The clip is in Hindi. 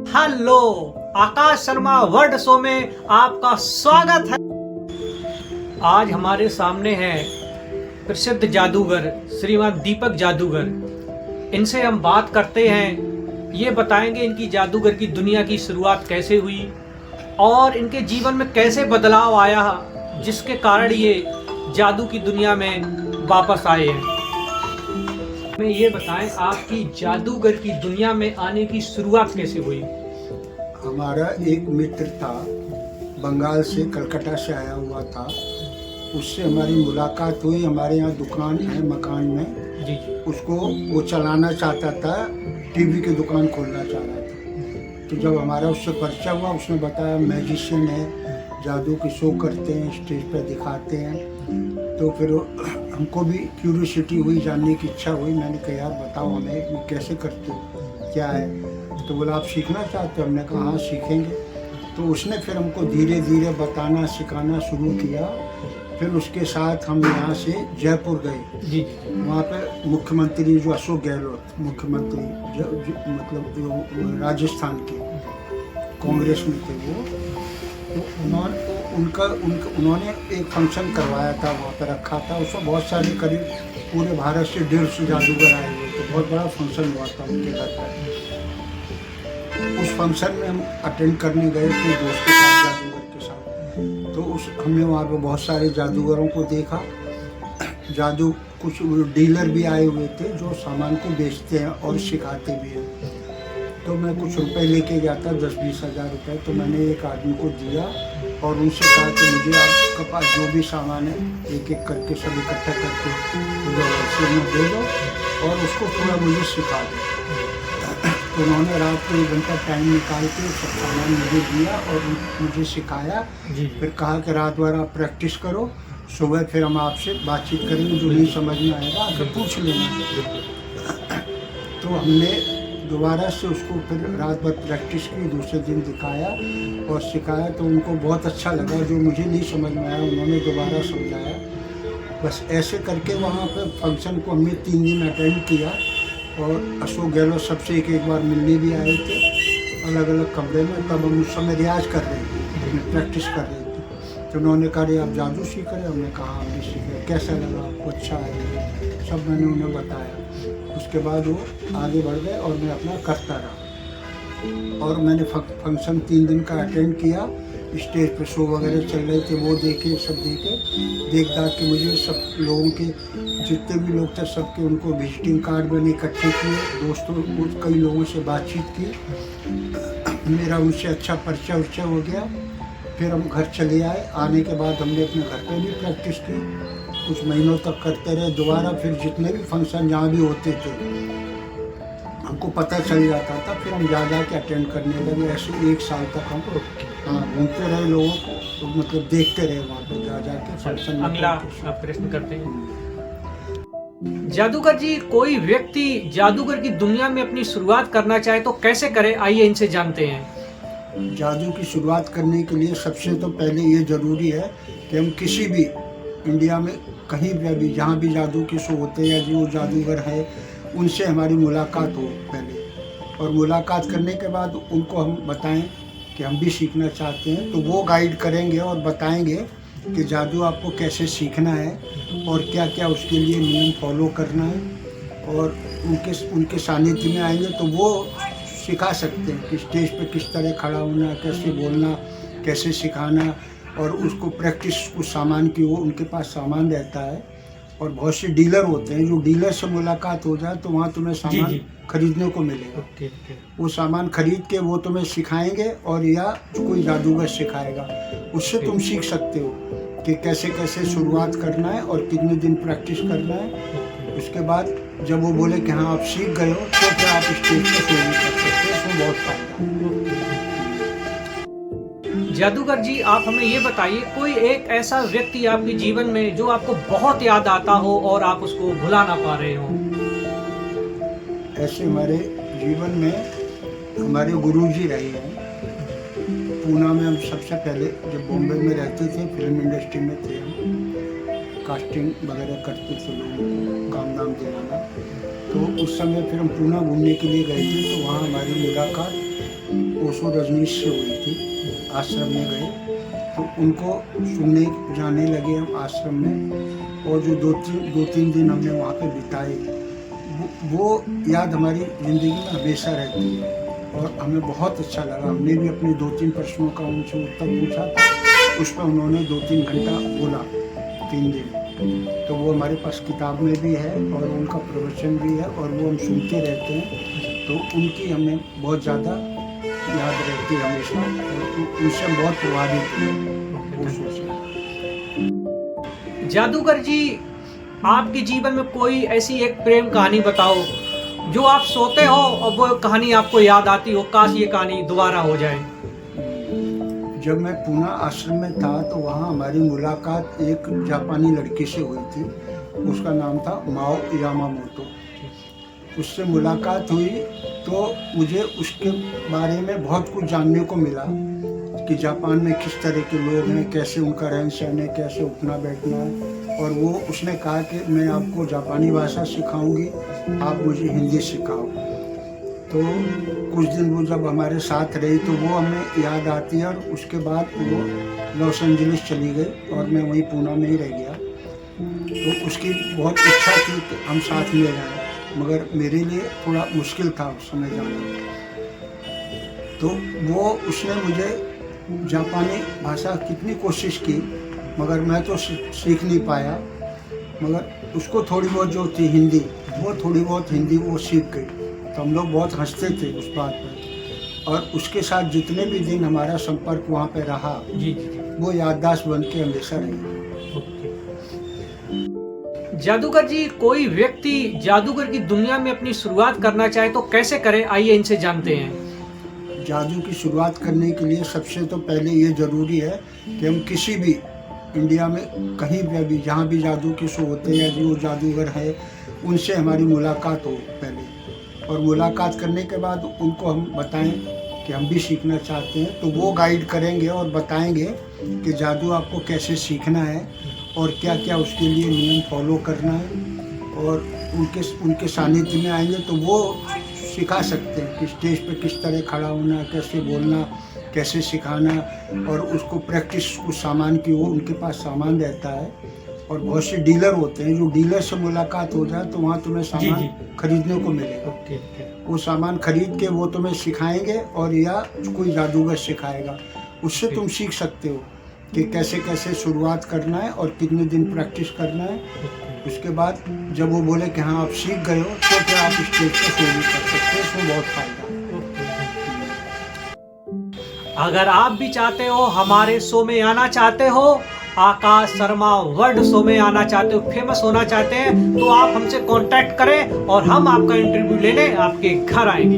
हेलो, आकाश शर्मा वर्ल्ड शो में आपका स्वागत है। आज हमारे सामने हैं प्रसिद्ध जादूगर श्रीमान दीपक जादूगर। इनसे हम बात करते हैं, ये बताएंगे इनकी जादूगर की दुनिया की शुरुआत कैसे हुई और इनके जीवन में कैसे बदलाव आया जिसके कारण ये जादू की दुनिया में वापस आए हैं। हमें ये बताएं, आपकी जादूगर की दुनिया में आने की शुरुआत कैसे हुई? हमारा एक मित्र था, बंगाल से, कलकत्ता से आया हुआ था। उससे हमारी मुलाकात हुई। हमारे यहाँ दुकान है मकान में जी। उसको वो चलाना चाहता था, टीवी की दुकान खोलना चाह रहा था। तो जब हमारा उससे परिचय हुआ, उसने बताया मैजिशियन है, जादू की शो करते हैं, स्टेज पर दिखाते हैं। तो फिर हमको भी क्यूरियोसिटी हुई, जानने की इच्छा हुई। मैंने कहा यार बताओ हमें, ये कैसे करते हो, क्या है? तो बोला आप सीखना चाहते हो? हमने कहा हाँ सीखेंगे। तो उसने फिर हमको धीरे धीरे बताना सिखाना शुरू किया। फिर उसके साथ हम यहाँ से जयपुर गए। जी। वहाँ पे मुख्यमंत्री जो अशोक गहलोत मुख्यमंत्री मतलब जो राजस्थान के कांग्रेस में थे वो, तो उन्होंने एक फंक्शन करवाया था, वहाँ पे रखा था। उसमें बहुत सारे करीब पूरे भारत से 150 जादूगर आए हुए थे। बहुत बड़ा फंक्शन हुआ था उनके घर पर। उस फंक्शन में हम अटेंड करने गए थे दोस्त के साथ, जादूगर के साथ। तो हमने वहाँ पे बहुत सारे जादूगरों को देखा। जादू कुछ डीलर भी आए हुए थे जो सामान को बेचते हैं और सिखाते भी हैं। तो मैं कुछ रुपए लेके गया था, 10-20 हज़ार रुपये। तो मैंने एक आदमी को दिया और उनसे कहा कि मुझे आपके पास जो भी सामान है एक एक करके सब इकट्ठा करके मुझे होलसेल में दे दो और उसको थोड़ा मुझे सिखा दो। तो उन्होंने रात को 1 घंटा टाइम निकाल के सब सामान मुझे दिया और मुझे सिखाया। फिर कहा कि रात भर आप प्रैक्टिस करो, सुबह फिर हम आपसे बातचीत करेंगे, जो नहीं समझ में आएगा आकर पूछ लेना। तो हमने दोबारा से उसको फिर रात भर प्रैक्टिस की, दूसरे दिन दिखाया और सिखाया। तो उनको बहुत अच्छा लगा। जो मुझे नहीं समझ में आया उन्होंने दोबारा समझाया। बस ऐसे करके वहाँ पर फंक्शन को हमने 3 दिन अटेंड किया। और अशोक गहलोत सबसे एक बार मिलने भी आए थे अलग अलग कमरे में। तब हम उस समय रियाज कर रहे थे, प्रैक्टिस कर रहे थे। तो उन्होंने कहा आप जादू सीख रहे हो? हमने कहा हम भी सीख रहे। कैसा लगा आपको? अच्छा है। सब मैंने उन्हें बताया। उसके बाद वो आगे बढ़ गए और मैं अपना करता रहा। और मैंने फंक्शन 3 दिन का अटेंड किया। स्टेज पे शो वगैरह चल रहे थे, वो देखे, सब देखे। देख दाख के मुझे सब लोगों के, जितने भी लोग थे सबके, उनको विजिटिंग कार्ड मैंने इकट्ठे किए। दोस्तों कई लोगों से बातचीत की, मेरा उनसे अच्छा परिचय हो गया। फिर हम घर चले आए। आने के बाद हमने अपने घर पे भी प्रैक्टिस की, कुछ महीनों तक करते रहे। दोबारा फिर जितने भी फंक्शन जहाँ भी होते थे हमको पता चल जाता था, फिर हम जा के अटेंड करने लगे। ऐसे 1 साल तक हम घूमते रहे, लोगों को तो मतलब देखते रहे वहाँ पे जा के फंक्शन। अगला प्रश्न करते हैं, जादूगर जी, कोई व्यक्ति जादूगर की दुनिया में अपनी शुरुआत करना चाहे तो कैसे करे? आइए इनसे जानते हैं। जादू की शुरुआत करने के लिए सबसे तो पहले ये ज़रूरी है कि हम किसी भी इंडिया में कहीं भी जहाँ भी जादू के शो होते हैं या जो जादूगर है उनसे हमारी मुलाकात हो पहले। और मुलाकात करने के बाद उनको हम बताएं कि हम भी सीखना चाहते हैं। तो वो गाइड करेंगे और बताएंगे कि जादू आपको कैसे सीखना है और क्या क्या उसके लिए नियम फॉलो करना है। और उनके सानिध्य में आएंगे तो वो सिखा सकते हैं कि स्टेज पे किस तरह खड़ा होना, कैसे बोलना, कैसे सिखाना। और उसको प्रैक्टिस कुछ सामान की, वो उनके पास सामान रहता है। और बहुत से डीलर होते हैं, जो डीलर से मुलाकात हो जाए तो वहाँ तुम्हें सामान खरीदने को मिलेगा। वो सामान खरीद के वो तुम्हें सिखाएंगे और या कोई जादूगर सिखाएगा। उससे तुम सीख सकते हो कि कैसे कैसे शुरुआत करना है और कितने दिन प्रैक्टिस करना है। उसके बाद जब वो बोले कि हाँ आप सीख गए हो तो फिर आप स्टेज पर शो भी कर सकते हो। उसमें बहुत फायदा है। जादूगर जी, आप हमें ये बताइए, कोई एक ऐसा व्यक्ति आपके जीवन में जो आपको बहुत याद आता हो और आप उसको भुला ना पा रहे हो? ऐसे हमारे जीवन में हमारे गुरुजी रहे हैं। पूना में हम सबसे पहले जब बॉम्बे में रहते थे, फिल्म इंडस्ट्री में थे, हम कास्टिंग वगैरह करते थे, लोगों को काम नाम दिलाना। तो उस समय फिर हम पूना घूमने के लिए गए थे। तो वहाँ हमारी मुलाकात ओशो रजनीश से हुई थी। आश्रम में गए तो उनको सुनने जाने लगे हम आश्रम में, और जो दो तीन दिन हमने वहाँ पे बिताए, वो याद हमारी ज़िंदगी में हमेशा रहती है और हमें बहुत अच्छा लगा। हमने भी अपने 2-3 प्रश्नों का उनसे उत्तर पूछा था, उस पर उन्होंने 2-3 घंटा बोला, 3 दिन। तो वो हमारे पास किताब में भी है और उनका प्रवचन भी है और वो हम सुनते रहते हैं। तो उनकी हमें बहुत ज़्यादा याद रहती है हमेशा, और उनसे हम बहुत प्रभावित हैं। जादूगर जी, आपके जीवन में कोई ऐसी एक प्रेम कहानी बताओ जो आप सोते हो और वो कहानी आपको याद आती हो, काश ये कहानी दोबारा हो जाए। जब मैं पूना आश्रम में था तो वहाँ हमारी मुलाकात एक जापानी लड़की से हुई थी। उसका नाम था माओ यामामोटो। उससे मुलाकात हुई तो मुझे उसके बारे में बहुत कुछ जानने को मिला कि जापान में किस तरह के लोग हैं, कैसे उनका रहन सहन है, कैसे उठना बैठना है। और वो उसने कहा कि मैं आपको जापानी भाषा सिखाऊंगी, आप मुझे हिंदी सिखाओ। तो कुछ दिन वो जब हमारे साथ रही तो वो हमें याद आती है, और उसके बाद वो लॉस एंजलिस चली गई और मैं वहीं पूना में ही रह गया। तो उसकी बहुत इच्छा थी कि हम साथ में रहें, मगर मेरे लिए थोड़ा मुश्किल था उस समय जाना। तो वो उसने मुझे जापानी भाषा कितनी कोशिश की, मगर मैं तो सीख नहीं पाया। मगर उसको थोड़ी बहुत जो थी हिंदी, वो थोड़ी बहुत हिंदी वो सीख गई। तो हम लोग बहुत हंसते थे उस बात पर, और उसके साथ जितने भी दिन हमारा संपर्क वहाँ पे रहा जी, वो याददाश्त बन के हमेशा रही। जादूगर जी, कोई व्यक्ति जादूगर की दुनिया में अपनी शुरुआत करना चाहे तो कैसे करे, आइए इनसे जानते हैं। जादू की शुरुआत करने के लिए सबसे तो पहले ये ज़रूरी है कि हम किसी भी इंडिया में कहीं भी जहाँ भी जादू के शो होते हैं या जो जादूगर है उनसे हमारी मुलाकात हो पहले, और मुलाकात करने के बाद उनको हम बताएं कि हम भी सीखना चाहते हैं। तो वो गाइड करेंगे और बताएंगे कि जादू आपको कैसे सीखना है और क्या क्या उसके लिए नियम फॉलो करना है। और उनके सानिध्य में आएंगे तो वो सिखा सकते हैं कि स्टेज पे किस तरह खड़ा होना, कैसे बोलना, कैसे सिखाना, और उसको प्रैक्टिस कुछ सामान की वो उनके पास सामान रहता है। और बहुत से डीलर होते हैं, जो डीलर से मुलाकात हो जाए तो वहाँ तुम्हें सामान खरीदने को मिलेगा। वो सामान खरीद के वो तुम्हें सिखाएंगे, और या कोई जादूगर सिखाएगा। उससे तुम सीख सकते हो कि कैसे कैसे शुरुआत करना है और कितने दिन प्रैक्टिस करना है। उसके बाद जब वो बोले कि हाँ आप सीख गए हो, तो फिर आप स्टेज पर शो भी कर सकते हो। इसमें बहुत फायदा है। अगर आप भी चाहते हो, हमारे शो में आना चाहते हो, आकाश शर्मा वर्ल्ड शो में आना चाहते हो, फेमस होना चाहते हैं, तो आप हमसे कांटेक्ट करें और हम आपका इंटरव्यू लेने आपके घर आएंगे।